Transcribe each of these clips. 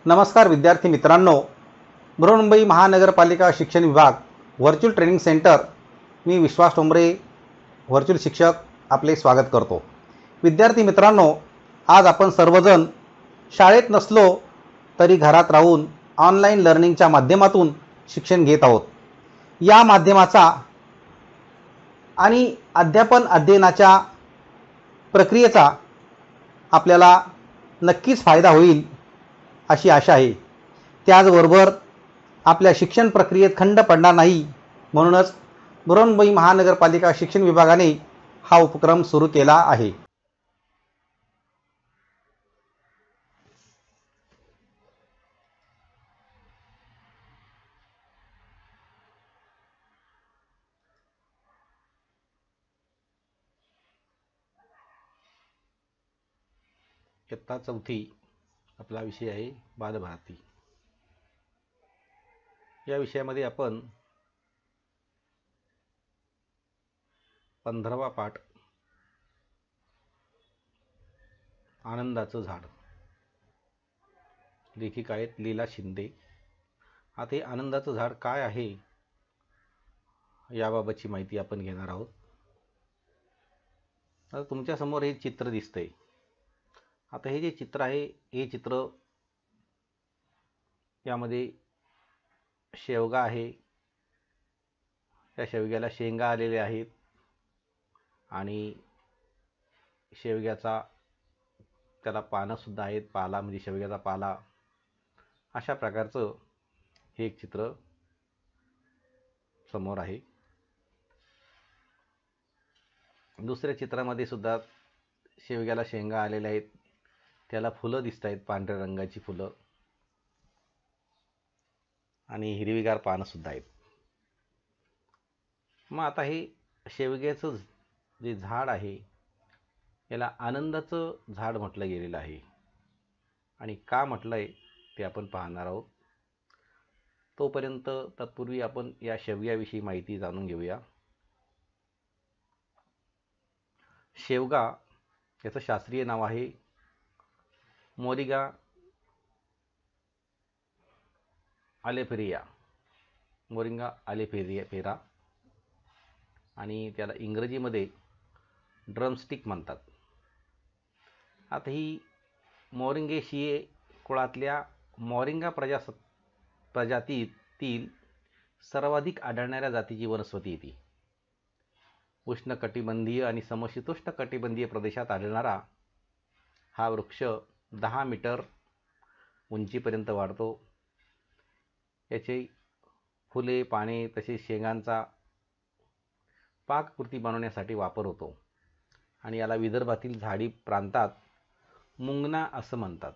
नमस्कार विद्यार्थी मित्रांनो, बृहन्मुंबई महानगरपालिका शिक्षण विभाग व्हर्च्युअल ट्रेनिंग सेंटर, मी विश्वास ठोंबरे व्हर्च्युअल शिक्षक आपले स्वागत करतो। विद्यार्थी मित्रांनो, आज आपण सर्वजण शाळेत नसलो तरी घरात राहून ऑनलाईन लर्निंगच्या माध्यमातून शिक्षण घेत आहोत। या माध्यमाचा आणि अध्यापन अध्ययनाच्या प्रक्रियेचा आपल्याला नक्कीच फायदा होईल अशी आशा आहे। त्याचबरोबर आपल्या शिक्षण प्रक्रियेत खंड पडणार नाही, म्हणूनच बृहन्मुंबई महानगरपालिका शिक्षण विभागाने हा उपक्रम सुरू केला आहे। इयत्ता चौथी आपला विषय आहे बालभारती। या विषयामध्ये आपण 15वा पाठ आनंदाचं झाड, लेखिका आहेत लीला शिंदे। आता हे आनंदाचं झाड काय आहे याबाबतची माहिती आपण घेणार आहोत। आता तुमच्या समोर हे चित्र दिसतंय। आता हे जे चित्र आहे, हे चित्र यामध्ये शेवगा आहे। या शेवग्याला शेंगा आलेल्या आहेत आणि शेवग्याचा त्याला पानं सुद्धा आहेत, पाला म्हणजे शेवग्याचा पाला। अशा प्रकारचं हे एक चित्र समोर आहे। दुसऱ्या चित्रामध्ये सुद्धा शेवग्याला शेंगा आलेल्या आहेत, त्याला फुलं दिसत आहेत, पांढऱ्या रंगाची फुलं आणि हिरवीगार पानं सुद्धा आहेत। मग आता हे शेवग्याचं जे झाड आहे याला आनंदाचं झाड म्हटलं गेलेलं आहे आणि का म्हटलंय ते आपण पाहणार आहोत। तोपर्यंत तत्पूर्वी आपण या शेवग्याविषयी माहिती जाणून घेऊया। शेवगा याचं शास्त्रीय नाव आहे मोरिंगा ऑलिफेरा आणि त्याला इंग्रजीमध्ये ड्रमस्टिक म्हणतात। आता ही मोरिंगेशिये कुळातल्या मोरिंगा प्रजातीतील सर्वाधिक आढळणाऱ्या जातीची वनस्पती येते। उष्णकटिबंधीय आणि समशीतोष्ण कटिबंधीय प्रदेशात आढळणारा हा वृक्ष 10 मीटर उंचीपर्यंत वाढतो। याचे फुले, पाने तसेच शेंगांचा पाककृती बनवण्यासाठी वापर होतो आणि याला विदर्भातील झाडी प्रांतात मुंगना असं म्हणतात।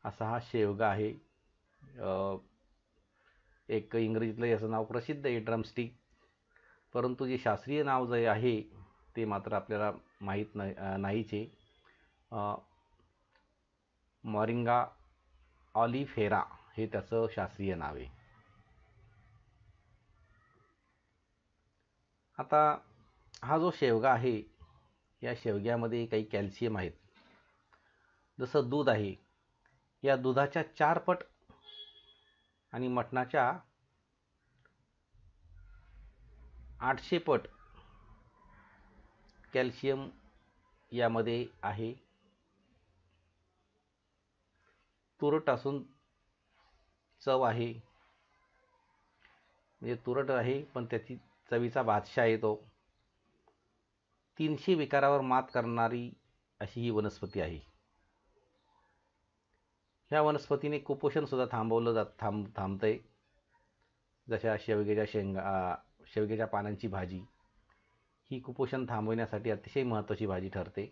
असा हा शेवगा आहे। एक इंग्रजीतलं याचं नाव प्रसिद्ध आहे ड्रमस्टिक, परंतु जे शास्त्रीय नाव जे आहे ते मात्र आपल्याला माहीत नाहीचे। मोरिंगा ऑलिफेरा हे त्याचं शास्त्रीय नाव आहे। आता हा जो शेवगा आहे या शेवग्यामध्ये काही कॅल्शियम आहेत। जसं दूध आहे, या दुधाच्या 4 पट आणि मटणाच्या 800 पट कॅल्शियम यामध्ये आहे। तुरट असून चव आहे, म्हणजे तुरट आहे पण त्याची चवीचा बादशाह आहे तो। 300 विकारावर मात करणारी अशी ही वनस्पती आहे। ह्या वनस्पतीने कुपोषण सुद्धा थांबतंय। जशा शेवग्याच्या पानांची भाजी ही कुपोषण थांबवण्यासाठी अतिशय महत्त्वाची भाजी ठरते।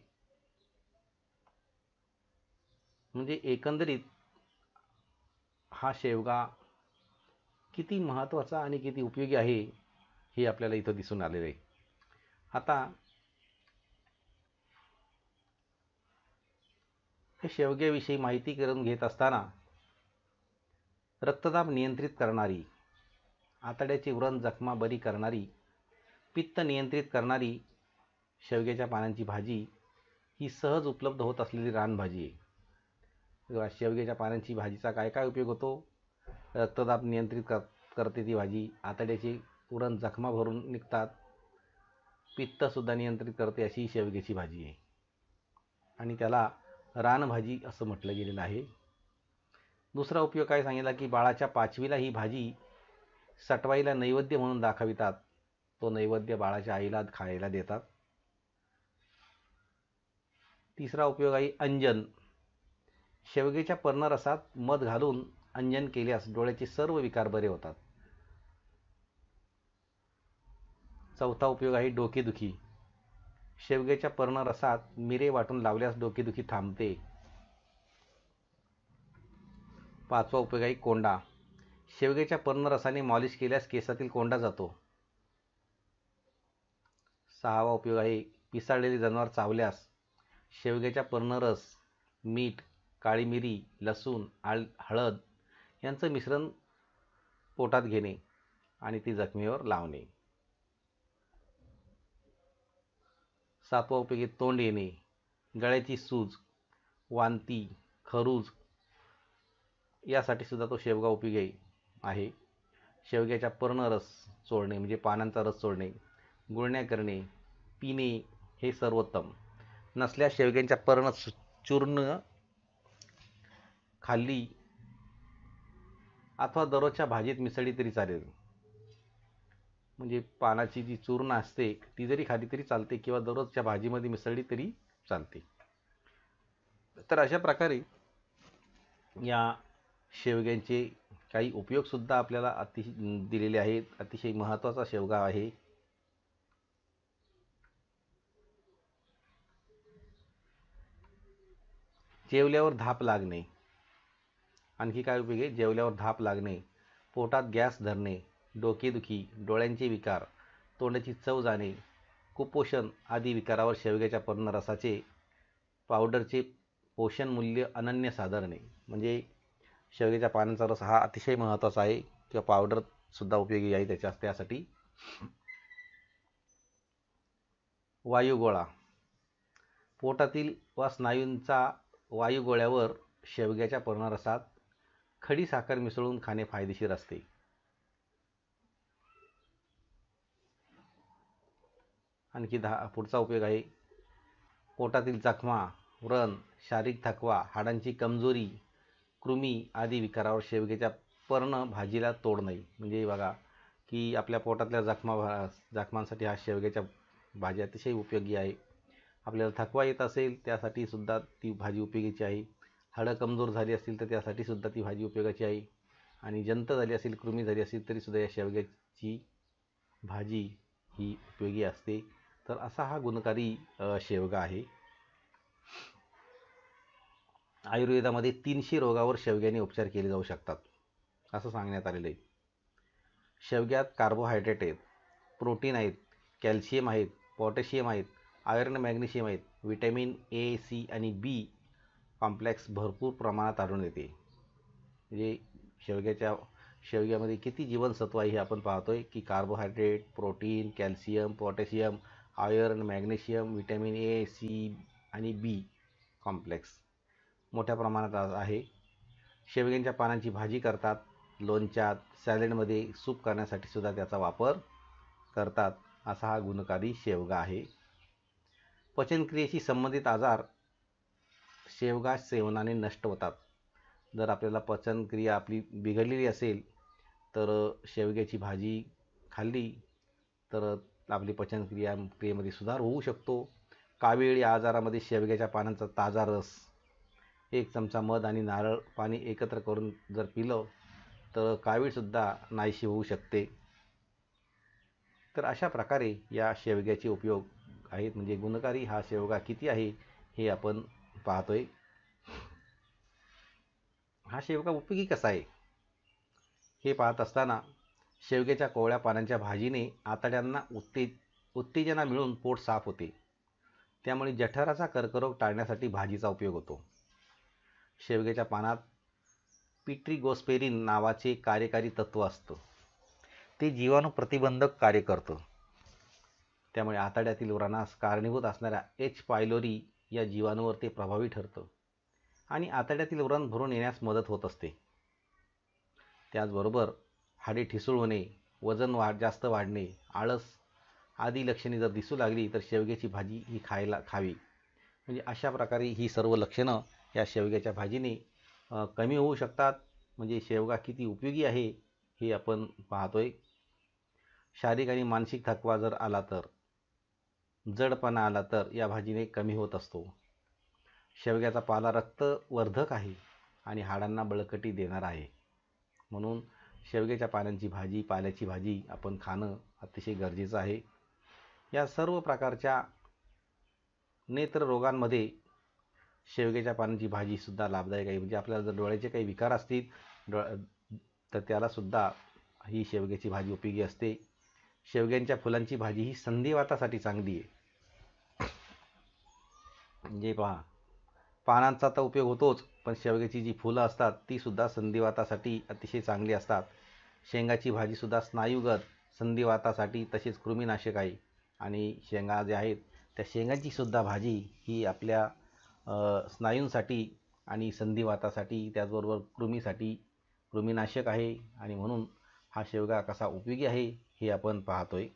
म्हणजे एकंदरीत हा शेवगा किती महत्त्वाचा आणि किती उपयोगी आहे हे आपल्याला इथं दिसून आलेलं आहे। आता हे शेवग्याविषयी माहिती करून घेत असताना रक्तदाब नियंत्रित करणारी, आतड्याची व्रण जखमा बरी करणारी, पित्त नियंत्रित करणारी शेवग्याच्या पानांची भाजी ही सहज उपलब्ध होत असलेली रानभाजी आहे। शेवग्याच्या पानांची भाजीचा काय काय उपयोग होतो? रक्तदाब नियंत्रित करते ती भाजी, आतड्याची उरण जखमा भरून निघतात, पित्तसुद्धा नियंत्रित करते अशी शेवग्याची भाजी आहे आणि त्याला रानभाजी असं म्हटलं गेलेलं आहे. दुसरा उपयोग काय सांगितला की बाळाच्या पाचवीला ही भाजी सटवाईला नैवेद्य म्हणून दाखवितात. तो नैवेद्य बाळाच्या आईला खायला देतात. तिसरा उपयोग आहे अंजन. शेवग्याच्या पर्णरसात मध घालून अंजन केल्यास डोळ्याचे सर्व विकार बरे होतात. चौथा उपयोग आहे डोकेदुखी. शेवग्याच्या पर्णरसात मिरे वाटून लावल्यास डोकेदुखी थांबते. पाचवा उपयोग आहे कोंडा. शेवग्याच्या पर्णरसाने मॉलिश केल्यास केसातील कोंडा जातो. सहावा उपयोग आहे पिसाळलेले जनावर चावल्यास शेवग्याच्या पर्णरस, मीठ, काळी मिरी, लसूण, हळद यांचं मिश्रण पोटात घेणे आणि ती जखमेवर लावणे. सातवा उपयोग आहे तोंड येणे, गळ्याची सूज, वांती, खरूज यासाठी सुद्धा तो शेवगा उपयोगी आहे. शेवग्याच्या पर्णरस चोळणे म्हणजे पानांचा रस चोळणे, गुळण्या करणे, पिणे हे सर्वोत्तम. नसल्यास शेवग्याच्या पर्ण चूर्ण खाल्ली अथवा दररोजच्या भाजीत मिसळली तरी चालेल. म्हणजे पानाची जी चूर्ण असते ती जरी खाली तरी चालते किंवा दररोजच्या भाजीमध्ये मिसळली तरी चालते. तर अशा प्रकारे या शेवग्यांचे काही उपयोगसुद्धा आपल्याला दिलेले आहेत. अतिशय महत्त्वाचा शेवगा आहे. जेवल्यावर धाप लागणे. आणखी काय उपयोग आहे? जेवल्यावर धाप लागणे, पोटात गॅस धरणे, डोकेदुखी, डोळ्यांचे विकार, तोंडाची चव जाणे, कुपोषण आदी विकारावर शेवग्याच्या पर्णरसाचे पावडरचे पोषण मूल्य अनन्यसाधारण आहे. म्हणजे शेवग्याच्या पानांचा रस हा अतिशय महत्त्वाचा आहे किंवा पावडरसुद्धा उपयोगी आहे त्यासाठी. वायुगोळा. पोटातील वा स्नायूंचा वायुगोळ्यावर शेवग्याच्या पर्णरसात खडी साखर मिसळून खाणे फायदेशीर असते. आणखी पुढचा उपयोग आहे पोटातील जखमा, व्रण, शारीरिक थकवा, हाडांची कमजोरी, कृमी आदी विकारावर शेवग्याच्या पर्ण भाजीला तोड नाही. म्हणजे बघा की आपल्या पोटातल्या जखमांसाठी हा शेवग्याच्या भाजी अतिशय उपयोगी आहे. आपल्याला थकवा येत असेल त्यासाठी सुद्धा ती भाजी उपयोगीची आहे. हाडं कमजोर झाली असतील तर त्यासाठी सुद्धा ती भाजी उपयोगाची आहे. आणि जंत झाली असेल, कृमी झाली असेल तरी सुद्धा या शेवग्याची भाजी ही उपयोगी असते. तर असा हा गुणकारी शेवगा आहे. आयुर्वेदामध्ये 300 रोगावर शेवग्याने उपचार केले जाऊ शकतात असं सांगण्यात आलेलं आहे. शेवग्यात कार्बोहायड्रेट आहेत, प्रोटीन आहेत, कॅल्शियम आहेत, पोटॅशियम आहेत, आयर्न, मॅग्नेशियम आहेत, व्हिटॅमिन ए, सी आणि बी कॉम्प्लेक्स भरपूर प्रमाणात आढळून येते. म्हणजे शेवग्यामध्ये किती जीवनसत्व आहे हे आपण पाहतोय की carbohydrate, protein, calcium, potassium, iron, magnesium, vitamin A, C आणि बी कॉम्प्लेक्स मोठ्या प्रमाणात आहे. शेवग्याच्या पानांची भाजी करतात, लोणच्यात, सॅलडमध्ये, सूप करण्यासाठी सुद्धा त्याचा वापर करतात. असा हा गुणकारी शेवगा आहे. पचनक्रियेशी संबंधित आजार शेवगा सेवनाने नष्ट होतात. जर आपल्याला पचनक्रिया आपली बिघडलेली असेल तर शेवग्याची भाजी खाल्ली तर आपली क्रियेमध्ये सुधार होऊ शकतो. कावीळ या आजारामध्ये शेवग्याच्या पानांचा ताजा रस, 1 चमचा मध आणि नारळ पाणी एकत्र करून जर पिलं तर कावीळसुद्धा नाहीशी होऊ शकते. तर अशा प्रकारे या शेवग्याचे उपयोग आहेत. म्हणजे गुणकारी हा शेवगा किती आहे हे आपण पाहतोय. हा शेवगा उपयोगी कसा आहे हे पाहत असताना शेवग्याच्या कोवळ्या पानांच्या भाजीने आतड्यांना उत्तेजना मिळून पोट साफ होते. त्यामुळे जठराचा कर्करोग टाळण्यासाठी भाजीचा उपयोग होतो. शेवग्याच्या पानात पिट्रिगोस्पेरिन नावाचे कार्यकारी तत्व असतं. ते जीवाणू प्रतिबंधक कार्य करतं. त्यामुळे आतड्यातील व्रणास कारणीभूत असणाऱ्या एच. पायलोरी या जीवाणूवर ते प्रभावी ठरतं. आणि आतड्यातील व्रण भरून येण्यास मदत होत असते. त्याचबरोबर हाडे ठिसूळ होणे, वजन जास्त वाढणे, आळस आदी लक्षणे जर दिसू लागली तर शेवग्याची भाजी ही खावी. म्हणजे अशा प्रकारे ही सर्व लक्षणं या शेवग्याच्या भाजीने कमी होऊ शकतात. म्हणजे शेवगा किती उपयोगी आहे हे आपण पाहतोय. शारीरिक आणि मानसिक थकवा जर आला तर, जडपणा आला तर या भाजीने कमी होत असतो. शेवग्याचा पाला रक्तवर्धक आहे आणि हाडांना बळकटी देणारा आहे. म्हणून शेवग्याच्या पाल्याची भाजी आपण खाणं अतिशय गरजेचं आहे. या सर्व प्रकारच्या नेत्ररोगांमध्ये शेवग्याच्या पानांची भाजीसुद्धा लाभदायक आहे. म्हणजे आपल्याला जर डोळ्याचे काही विकार असतील तर त्यालासुद्धा ही शेवग्याची भाजी उपयोगी असते. शेवग्यांच्या फुलांची भाजी ही संधिवातासाठी चांगली आहे. म्हणजे पहा, पानांचा तर उपयोग होतोच, पण शेवग्याची जी फुलं असतात तीसुद्धा संधिवातासाठी अतिशय चांगली असतात. शेंगाची भाजीसुद्धा स्नायूगत, संधिवातासाठी तसेच कृमीनाशक आहे. आणि शेंगा ज्या आहेत त्या शेंगांची सुद्धा भाजी ही आपल्या स्नायूंसाठी आणि संधिवातासाठी, त्याचबरोबर कृमीनाशक आहे. आणि म्हणून हा शेवगा कसा उपयोगी आहे हे आपण पाहतोय.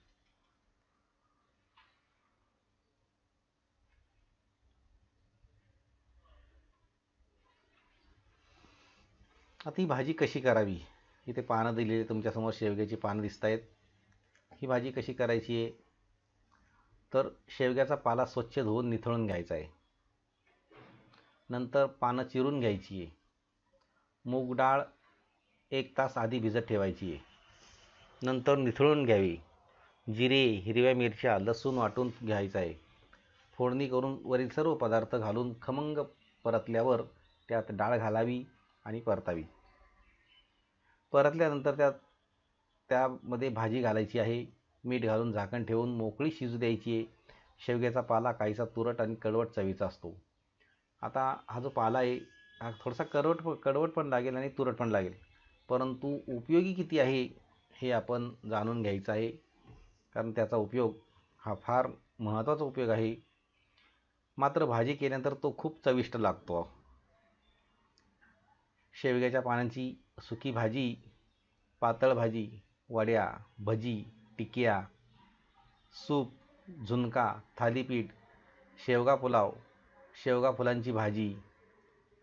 आता ही भाजी कशी करावी? इथे पानं दिलेली तुमच्यासमोर शेवग्याची पानं दिसत आहेत. ही भाजी कशी करायची आहे? तर शेवग्याचा पाला स्वच्छ धुवून निथळून घ्यायचा आहे. नंतर पानं चिरून घ्यायची आहे. मूग डाळ 1 तास आधी भिजत ठेवायची आहे. नंतर निथळून घ्यावी. जिरे, हिरव्या मिरच्या, लसूण वाटून घ्यायचा आहे. फोडणी करून वरील सर्व पदार्थ घालून खमंग परतल्यावर त्यात डाळ घालावी आणि परतावी. परतल्यानंतर त्यामध्ये भाजी घालायची आहे. मीठ घालून झाकण ठेवून मोकळी शिजू द्यायची आहे. शेवग्याचा पाला काहीसा तुरट आणि कडवट चवीचा असतो. आता हा जो पाला आहे हा थोडासा कडवट पण लागेल आणि तुरट पण लागेल, परंतु उपयोगी किती आहे हे आपण जाणून घ्यायचं आहे. कारण त्याचा उपयोग हा फार महत्त्वाचा उपयोग आहे. मात्र भाजी केल्यानंतर तो खूप चविष्ट लागतो. शेवग्याच्या पानांची सुकी भाजी, पातळ भाजी, वड्या, भजी, टिकिया, सूप, झुणका, थालीपीठ, शेवगा पुलाव, शेवगा फुलांची भाजी,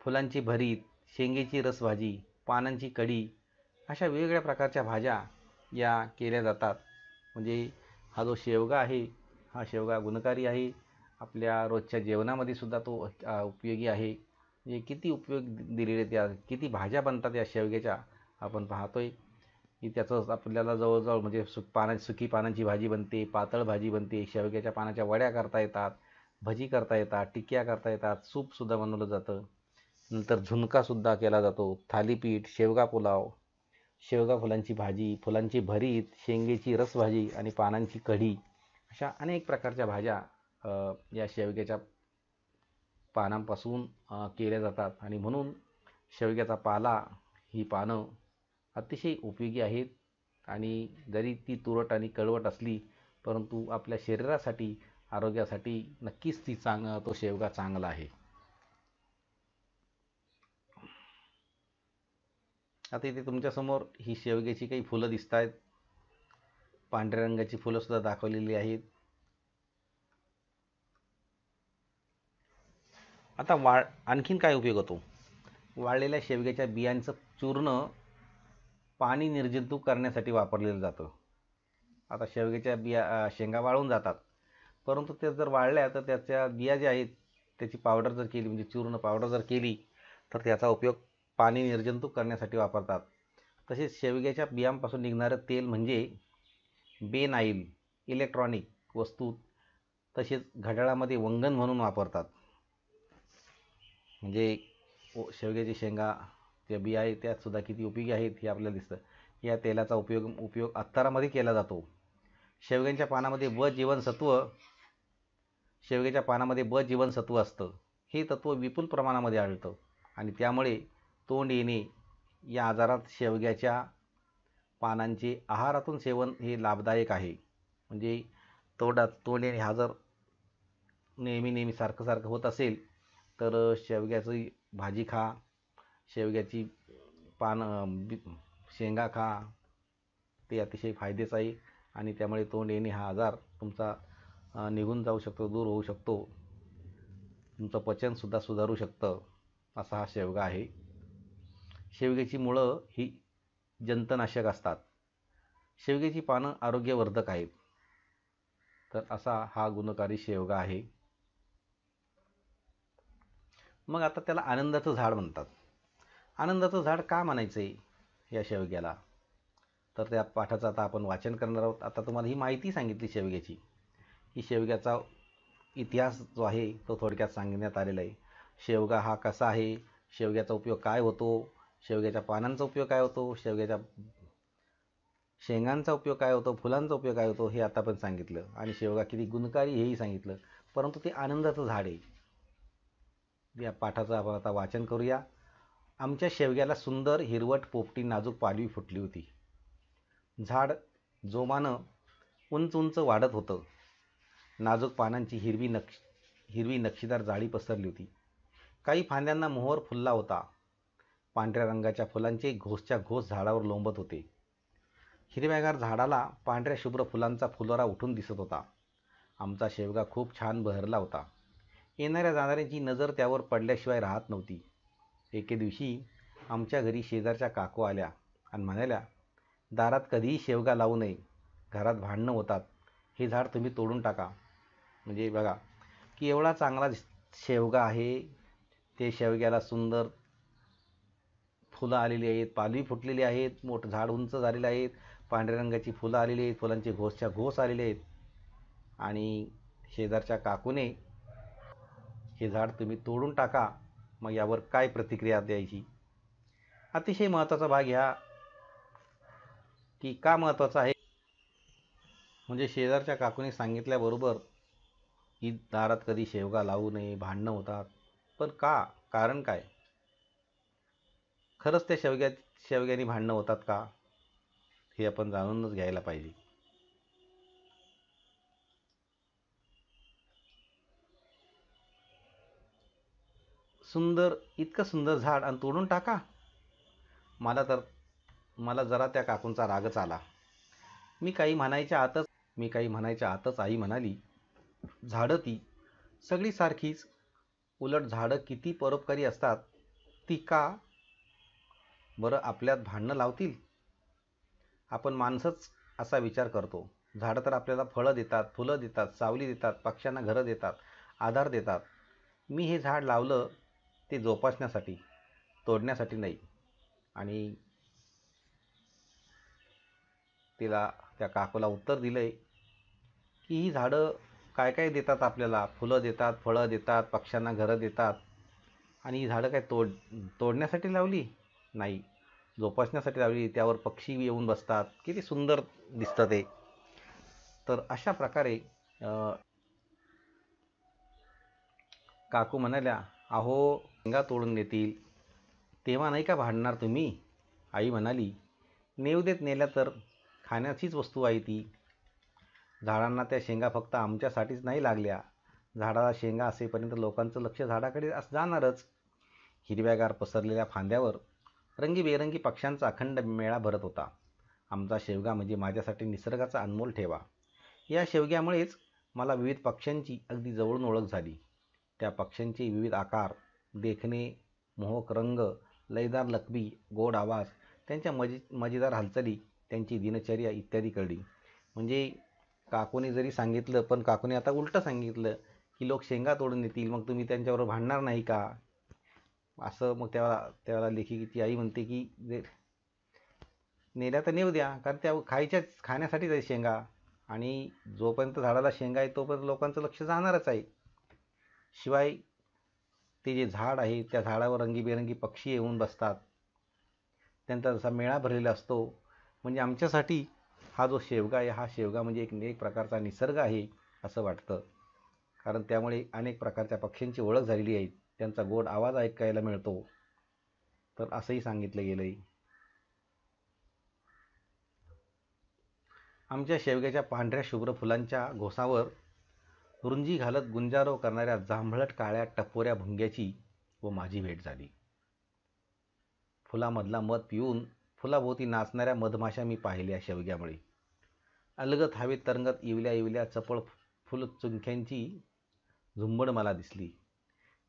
फुलांची भरीत, शेंगेची रसभाजी, पानांची कढी अशा वेगवेगळ्या प्रकारच्या भाज्या या केल्या जातात. म्हणजे हा जो शेवगा आहे हा शेवगा गुणकारी आहे. आपल्या रोजच्या जेवणामध्ये सुद्धा तो उपयोगी आहे. म्हणजे किती उपयोग दिलेले किती भाज्या बनतात या शेवग्याच्या आपण पाहतोय की त्याचं आपल्याला जवळजवळ म्हणजे सुकी पानांची भाजी बनते, पातळ भाजी बनते, शेवग्याच्या पानाच्या वड्या करता येतात, भजी करता येतात, टिकिया करता येतात, सूपसुद्धा बनवलं जातं. नंतर झुणकासुद्धा केला जातो, थालीपीठ, शेवगा पुलाव, शेवगा फुलांची भाजी, फुलांची भरीत, शेंगेची रसभाजी आणि पानांची कढी अशा अनेक प्रकारच्या भाज्या या शेवग्याच्या पानांपासून केल्या जातात. आणि म्हणून शेवग्याचा पाला ही पानं अतिशय उपयोगी आहेत. आणि जरी ती तुरट आणि कडवट असली परंतु आपल्या शरीरासाठी, आरोग्यासाठी नक्कीच तो शेवगा चांगला आहे. आता इथे तुमच्यासमोर ही शेवग्याची काही फुलं दिसत आहेत. पांढऱ्या रंगाची फुलंसुद्धा दाखवलेली आहेत. आता आणखीन काय उपयोग होतो? वाळलेल्या शेवग्याच्या बियांचं चूर्ण पाणी निर्जंतुक करण्यासाठी वापरलेलं जातं. आता शेवग्याच्या शेंगा वाळून जातात, परंतु त्या जर वाळल्या तर त्याच्या बिया ज्या आहेत त्याची पावडर जर केली, म्हणजे चूर्ण पावडर जर केली तर त्याचा उपयोग पाणी निर्जंतुक करण्यासाठी वापरतात. तसेच शेवग्याच्या बियांपासून निघणारं तेल म्हणजे बेनाईल, इलेक्ट्रॉनिक वस्तू तसेच घड्याळामध्ये वंगण म्हणून वापरतात. म्हणजे शेवग्याची शेंगा ज्या बिया आहेत त्यातसुद्धा किती उपयोगी आहेत हे आपल्याला दिसतं. या तेलाचा उपयोग अत्तरामध्ये केला जातो. शेवग्याच्या पानामध्ये ब जीवनसत्व असतं. हे तत्व विपुल प्रमाणामध्ये आढळतं आणि त्यामुळे तोंड येणे या आजारात शेवग्याच्या पानांचे आहारातून सेवन हे लाभदायक आहे. म्हणजे तोंड येणे हा जर नेहमी सारखं होत असेल तर शेवग्याची भाजी खा, शेवग्याची शेंगा खा. ते अतिशय फायद्याचं आहे आणि त्यामुळे तोंड येणे हा आजार तुमचा निघून जाऊ शकतो, दूर होऊ शकतो. तुमचं पचनसुद्धा सुधारू शकतं, असा हा शेवगा आहे. शेवग्याची मुळं ही जंतनाशक असतात. शेवग्याची पानं आरोग्यवर्धक आहेत. तर असा हा गुणकारी शेवगा आहे. मग आता त्याला आनंदाचं झाड म्हणतात. आनंदाचं झाड का म्हणायचं आहे या शेवग्याला? तर त्या पाठाचं आता आपण वाचन करणार आहोत. आता तुम्हाला ही माहिती सांगितली शेवग्याची, की शेवग्याचा इतिहास जो आहे तो थोडक्यात सांगण्यात आलेला आहे. शेवगा हा कसा आहे, शेवग्याचा उपयोग काय होतो, शेवग्याच्या पानांचा उपयोग काय होतो, शेवग्याच्या शेंगांचा उपयोग काय होतो, फुलांचा उपयोग काय होतो, हे आता पण सांगितलं. आणि शेवगा किती गुणकारी हेही सांगितलं. परंतु ते आनंदाचं झाड आहे. या पाठाचं आपण आता वाचन करूया. आमच्या शेवग्याला सुंदर हिरवट पोपटी नाजूक पालवी फुटली होती. झाड जोमानं उंच उंच वाढत होतं. नाजूक पानांची हिरवी नक्षीदार जाळी पसरली होती. काही फांद्यांना मोहर फुलला होता. पांढऱ्या रंगाच्या फुलांचे घोसच्या घोस झाडावर लोंबत होते. हिरव्यागार झाडाला पांढऱ्या शुभ्र फुलांचा फुलोरा उठून दिसत होता. आमचा शेवगा खूप छान बहरला होता. येणाऱ्या जाणाऱ्यांची नजर त्यावर पडल्याशिवाय राहत नव्हती. एके दिवशी आमच्या घरी शेजारच्या काकू आल्या आणि म्हणाल्या, दारात कधीही शेवगा लावू नये, घरात भांडणं होतात, हे झाड तुम्ही तोडून टाका. म्हणजे बघा की एवढा चांगला शेवगा आहे, ते शेवग्याला सुंदर फुलं आलेली आहेत, पालवी फुटलेली आहेत, मोठं झाड उंच झालेलं आहेत, पांढऱ्या रंगाची फुलं आलेली आहेत, फुलांचे घोसच्या घोस आलेले आहेत. आणि शेजारच्या काकूने हे झाड तुम्ही तोडून टाका. मग यावर काय प्रतिक्रिया द्यायची? अतिशय महत्त्वाचा भाग ह्या की का महत्त्वाचा आहे, म्हणजे शेजारच्या काकूने सांगितल्याबरोबर की दारात कधी शेवगा लावू नये, भांडणं होतात, पण का, कारण काय? खरंच त्या शेवग्याने भांडणं होतात का, हे आपण जाणूनच घ्यायला पाहिजे. इतकं सुंदर झाड आणि तोडून टाका. मला जरा त्या काकूंचा रागच आला. मी काही म्हणायच्या आतच आई म्हणाली, झाडं ती सगळी सारखीच, उलट झाडं किती परोपकारी असतात, ती का बरं आपल्यात भांडणं लावतील? आपण माणसंच असा विचार करतो. झाडं तर आपल्याला फळं देतात, फुलं देतात, सावली देतात, पक्ष्यांना घरं देतात, आधार देतात. मी हे झाड लावलं ते जोपासण्यासाठी, तोडण्यासाठी नाही. आणि त्या काकूला उत्तर दिलंय की ही झाडं काय काय देतात आपल्याला, फुलं देतात, फळं देतात, पक्ष्यांना घरं देतात. आणि ही झाडं काय तोडण्यासाठी लावली नाही, जोपासण्यासाठी लावली. त्यावर पक्षी येऊन बसतात, किती सुंदर दिसतं ते. तर अशा प्रकारे काकू म्हणाल्या, अहो शेंगा तोडून नेतील तेव्हा नाही का भांडणार तुम्ही? आई म्हणाली, नेवदेत नेल्या तर खाण्याचीच वस्तू आहे ती. झाडांना त्या शेंगा फक्त आमच्यासाठीच नाही लागल्या. झाडाला शेंगा असेपर्यंत लोकांचं लक्ष झाडाकडे जाणारच. हिरव्यागार पसरलेल्या फांद्यावर रंगीबेरंगी पक्ष्यांचा अखंड मेळा भरत होता. आमचा शेवगा म्हणजे माझ्यासाठी निसर्गाचा अनमोल ठेवा. या शेवग्यामुळेच मला विविध पक्ष्यांची अगदी जवळून ओळख झाली. त्या पक्ष्यांचे विविध आकार, देखणे, मोहक रंग, लयदार लकबी, गोड आवाज, त्यांच्या मजेदार हालचाली, त्यांची दिनचर्या इत्यादी कळली. म्हणजे काकूने जरी सांगितलं, पण काकूने आता उलटं सांगितलं की लोक शेंगा तोडून नेतील, मग तुम्ही त्यांच्याबरोबर भांडणार नाही का? असं. मग त्यावेळेला लेखिकेची आई म्हणते की नेल्या तर नेऊ द्या, कारण त्या खाण्यासाठीच आहे शेंगा. आणि जोपर्यंत झाडाला शेंगा आहे तोपर्यंत लोकांचं लक्ष जाणारच आहे. शिवाय ते जे झाड आहे त्या झाडावर रंगीबेरंगी पक्षी येऊन बसतात, त्यांचा जसा मेळा भरलेला असतो. म्हणजे आमच्यासाठी हा जो शेवगा आहे, हा शेवगा म्हणजे एक प्रकारचा निसर्ग आहे असं वाटतं. कारण त्यामुळे अनेक प्रकारच्या पक्ष्यांची ओळख झालेली आहे, त्यांचा गोड आवाज ऐकायला मिळतो. तर असंही सांगितलं गेलं आहे. आमच्या शेवग्याच्या पांढऱ्या शुभ्र फुलांच्या घोसावर रुंजी घालत गुंजारो करणाऱ्या जांभळट काळ्या टपोऱ्या भुंग्याची व माझी भेट झाली. फुलामधला मध पिऊन फुलाभोवती नाचणाऱ्या मधमाशा मी पाहिल्या शेवग्यामुळे. अलगत हवेत तरंगत इवल्या इवल्या चपळ फुलचुंख्यांची झुंबड मला दिसली.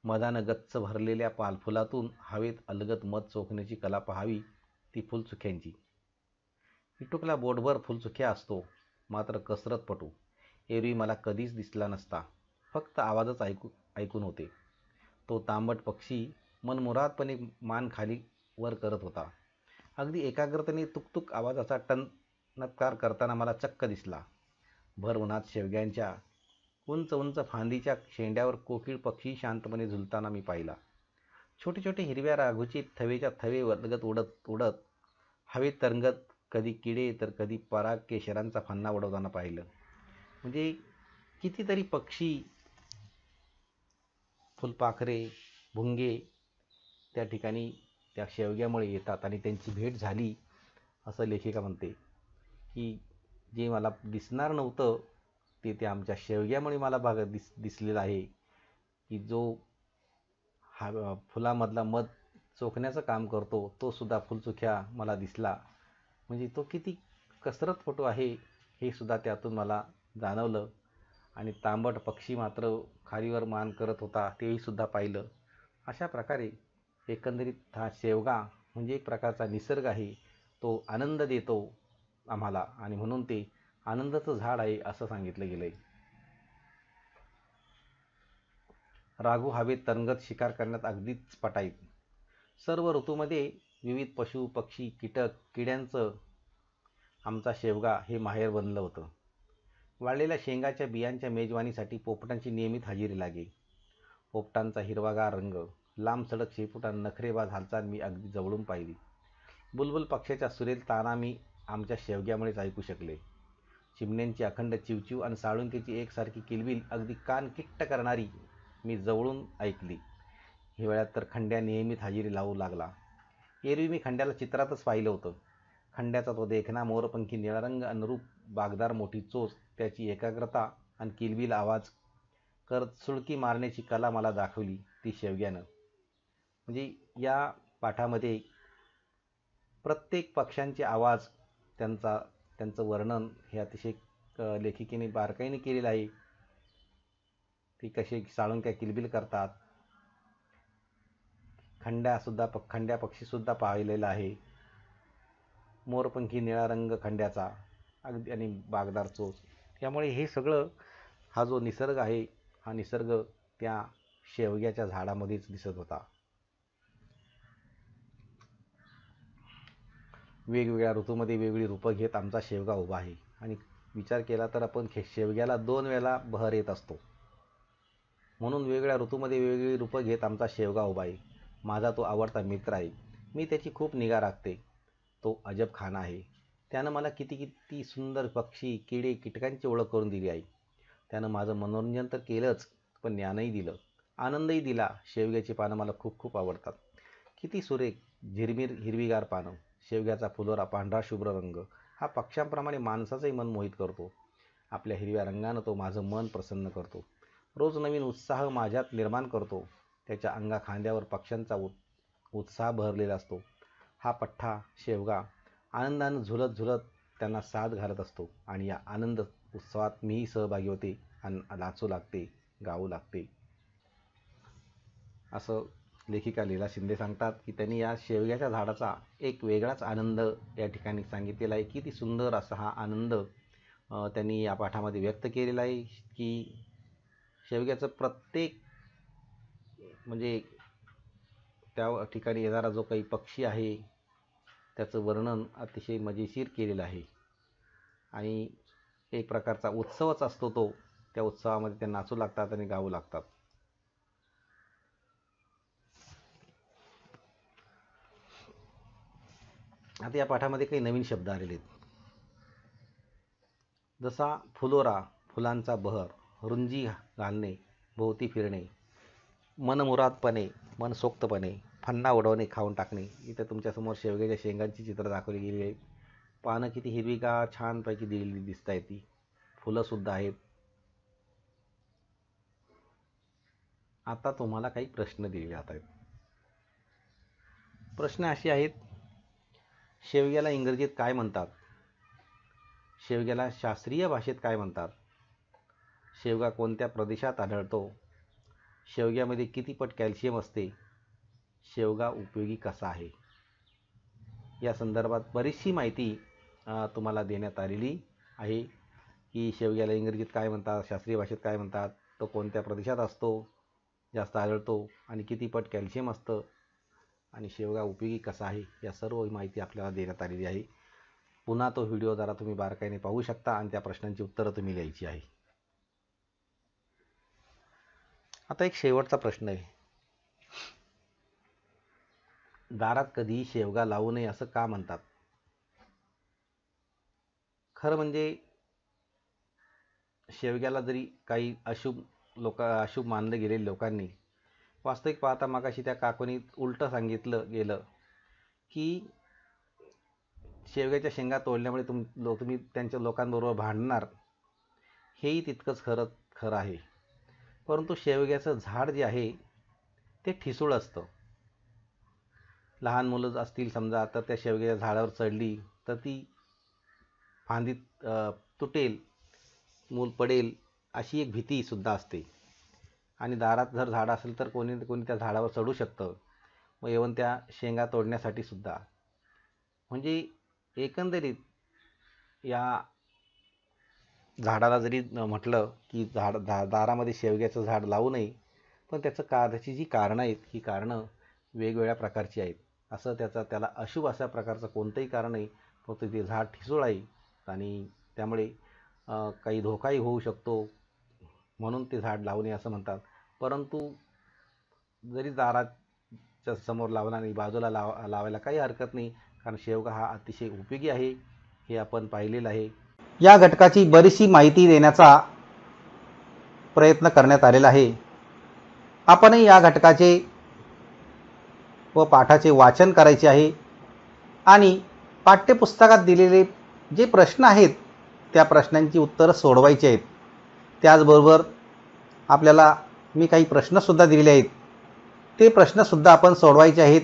मधानं गच्च भरलेल्या पालफुलातून हवेत अलगत मध चोखण्याची कला पाहावी ती फुलचुख्यांची. इटुकला बोटभर फुलचुख्या असतो, मात्र कसरतपटू एरवी मला कधीच दिसला नसता. फक्त आवाजच ऐकून होते. तो तांबट पक्षी मनमुरादपणे मान खाली वर करत होता. अगदी एकाग्रतेने तुकतुक आवाजाचा टणत्कार करताना मला चक्क दिसला. भर उन्हात शेवग्यांच्या उंच उंच फांदीच्या शेंड्यावर कोकिळ पक्षी शांतपणे झुलताना मी पाहिला. छोटे छोटे हिरव्या राघूचे थवेच्या थवे वलगत उडत उडत हवेत तरंगत कधी किडे तर कधी पराग केशरांचा फन्ना उडवताना पाहिलं. म्हणजे कितीतरी पक्षी, फुलपाखरे, भुंगे त्या ठिकाणी त्या शेवग्यामुळे येतात आणि त्यांची भेट झाली असं लेखिका म्हणते की जे मला दिसणार नव्हतं ते आमच्या शेवग्यामुळे मला दिसलेलं आहे. की जो फुलामधला मध चोखण्याचं काम करतो तो सुद्धा फुलचुख्या मला दिसला. म्हणजे तो किती कसरतपटू आहे हे सुद्धा त्यातून मला जाणवलं. आणि तांबट पक्षी मात्र खालीवर मान करत होता तेही सुद्धा पाहिलं. अशा प्रकारे एकंदरीत हा शेवगा म्हणजे एक प्रकारचा निसर्ग आहे. तो आनंद देतो आम्हाला आणि म्हणून ते आनंदाचं झाड आहे असं सांगितलं गेलं आहे. राघू हवेत तरंगत शिकार करण्यात अगदीच पटाईत. सर्व ऋतूमध्ये विविध पशु पक्षी कीटक किड्यांचं आमचा शेवगा हे माहेर बनलं होतं. वाळलेल्या शेंगाच्या बियांच्या मेजवानीसाठी पोपटांची नियमित हजेरी लागे. पोपटांचा हिरवागार रंग, लांब सडक शेपुटा, नखरेबाज हालचाल मी अगदी जवळून पाहिली. बुलबुल पक्ष्याच्या सुरेल ताना मी आमच्या शेवग्यामुळेच ऐकू शकले. चिमण्यांची अखंड चिवचिव आणि साळुंकीची एकसारखी किलबिल अगदी कान किट्ट करणारी मी जवळून ऐकली. हिवाळ्यात तर खंड्या नियमित हजेरी लावू लागला. एरवी मी खंड्याला चित्रातच पाहिलं होतं. खंड्याचा तो देखणा मोरपंखी निळारंग अनुरूप बागदार मोठी चोच, त्याची एकाग्रता आणि किलबिल आवाज करत सुळकी मारण्याची कला मला दाखवली ती शेवग्यानं. म्हणजे या पाठामध्ये प्रत्येक पक्ष्यांचे आवाज, त्यांचं वर्णन हे अतिशय लेखिकेने बारकाईने केलेलं आहे. ती कसे साळुंक्या किलबिल करतात. खंड्या पक्षीसुद्धा पाहिलेला आहे. मोरपंखी निळा रंग खंड्याचा अगदी आणि बागदार चोच. त्यामुळे हे सगळं हा जो निसर्ग आहे हा निसर्ग त्या शेवग्याच्या झाडामध्येच दिसत होता. वेगवेगळ्या ऋतूमध्ये वेगळी रूपं घेत आमचा शेवगा उभा आहे. आणि विचार केला तर आपण शेवग्याला 2 वेळा बहर येत असतो. म्हणून वेगवेगळ्या ऋतूमध्ये वेगवेगळी रूपं घेत आमचा शेवगा उभा आहे. माझा तो आवडता मित्र आहे. मी त्याची खूप निगा राखते. तो अजबखाना आहे. त्यानं मला किती सुंदर पक्षी किडे कीटकांची ओळख करून दिली आहे. त्यानं माझं मनोरंजन तर केलंच, पण ज्ञानही दिलं, आनंदही दिला. शेवग्याची पानं मला खूप खूप आवडतात. किती सुरेख झिरमिर हिरवीगार पानं, शेवग्याचा फुलोरा पांढरा शुभ्र रंग हा पक्ष्यांप्रमाणे माणसाचंही मन मोहित करतो. आपल्या हिरव्या रंगानं तो माझं मन प्रसन्न करतो. रोज नवीन उत्साह माझ्यात निर्माण करतो. त्याच्या खांद्यावर पक्ष्यांचा उत्साह भरलेला असतो. हा पठ्ठा शेवगा आनंदानं झुलत झुलत त्यांना साथ घालत असतो. आणि या आनंद उत्सवात मीही सहभागी होते आणि नाचू लागते, गाऊ लागते. असं लेखिका लीला शिंदे सांगतात की त्यांनी या शेवग्याच्या झाडाचा एक वेगळाच आनंद या ठिकाणी सांगितलेला आहे. किती सुंदर असा हा आनंद त्यांनी या पाठामध्ये व्यक्त केलेला आहे. की शेवग्याचं प्रत्येक म्हणजे त्या ठिकाणी येणारा जो काही पक्षी आहे त्याचं वर्णन अतिशय मजेशीर केलेलं आहे. आणि एक प्रकारचा उत्सवच असतो तो. त्या उत्सवामध्ये ते नाचू लागतात आणि गाऊ लागतात. आता या पाठामध्ये काही नवीन शब्द आलेले आहेत. जसा फुलोरा, फुलांचा बहर, रुंजी घालणे, भोवती फिरणे, मनमुरादपणे, मनसोक्तपणे, फन्ना उडवणे, खाऊन टाकणे. इथं तुमच्यासमोर शेवग्याच्या शेंगांची चित्र दाखवली गेली आहेत. पानं किती हिरवीगार छानपैकी दिलेली दिसत आहेत. ती फुलंसुद्धा आहेत. आता तुम्हाला काही प्रश्न दिले जात आहेत. प्रश्न असे आहेत: शेवग्याला इंग्रजीत काय म्हणतात? शेवग्याला शास्त्रीय भाषेत काय म्हणतात? शेवगा कोणत्या प्रदेशात आढळतो? शेवग्यामध्ये किती पट कॅल्शियम असते? शेवगा उपयोगी कसा आहे? या संदर्भात बरीचशी माहिती तुम्हाला देण्यात आलेली आहे की शेवग्याला इंग्रजीत काय म्हणतात, शास्त्रीय भाषेत काय म्हणतात, तो कोणत्या प्रदेशात असतो, जास्त आढळतो, आणि किती पट कॅल्शियम असतं, आणि शेवगा उपयोगी कसा आहे, या सर्व माहिती आपल्याला देण्यात आलेली आहे. पुन्हा तो व्हिडिओ जरा तुम्ही बारकाईने पाहू शकता आणि त्या प्रश्नांची उत्तरं तुम्ही लिहायची आहे. आता एक शेवटचा प्रश्न आहे: दारात कधीही शेवगा लावू नये असं का म्हणतात? खरं म्हणजे शेवग्याला जरी काही अशुभ मानलं गेलेल्या लोकांनी, वास्तविक पाहता मगाशी त्या काकोनी उलटं सांगितलं गेलं की शेवग्याच्या शेंगा तोडल्यामुळे तुम्ही त्यांच्या लोकांबरोबर भांडणार, हेही तितकंच खरं आहे. परंतु शेवग्याचं झाड जे आहे ते ठिसूळ असतं. लहान मुलं असतील समजा, तर त्या शेवग्याच्या झाडावर चढली तर ती फांदी तुटेल, मूल पडेल, अशी एक भीतीसुद्धा असते. आणि दारात जर झाड असेल तर कोणी त्या झाडावर चढू शकतं, व इव्हन त्या शेंगा तोडण्यासाठी सुद्धा. म्हणजे एकंदरीत या झाडाला जरी म्हटलं की दारामध्ये शेवग्याचं झाड लावू नये, पण त्याची जी कारणं आहेत, ही कारणं वेगवेगळ्या प्रकारची आहेत. असं त्याला अशुभ अशा प्रकारचं कोणतंही कारण नाही, फक्त ते झाड ठिसूळ आहे आणि त्यामुळे काही धोकाही होऊ शकतो, म्हणून ते झाड लावू नये असं म्हणतात. परंतु जरी दाराच्या समोर लावला आणि बाजूला लावायला काही हरकत नाही, कारण शेवगा हा अतिशय उपयोगी आहे, हे आपण पाहिलेलं आहे. या घटकाची बरीचशी माहिती देण्याचा प्रयत्न करण्यात आलेला आहे. आपणही या घटकाचे व पाठाचे वाचन करायचे आहे आणि पाठ्यपुस्तकात दिलेले जे प्रश्न आहेत त्या प्रश्नांची उत्तरं सोडवायची आहेत. त्याचबरोबर आपल्याला मी काही प्रश्नसुद्धा दिलेले आहेत, ते प्रश्नसुद्धा आपण सोडवायचे आहेत.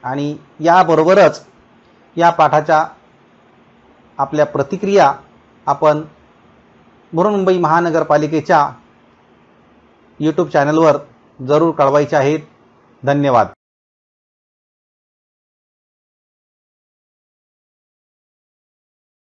आणि याबरोबरच या पाठाच्या आपल्या प्रतिक्रिया आपण बृहन्मुंबई महानगरपालिकेच्या यूट्यूब चॅनलवर जरूर कळवायच्या आहेत. धन्यवाद.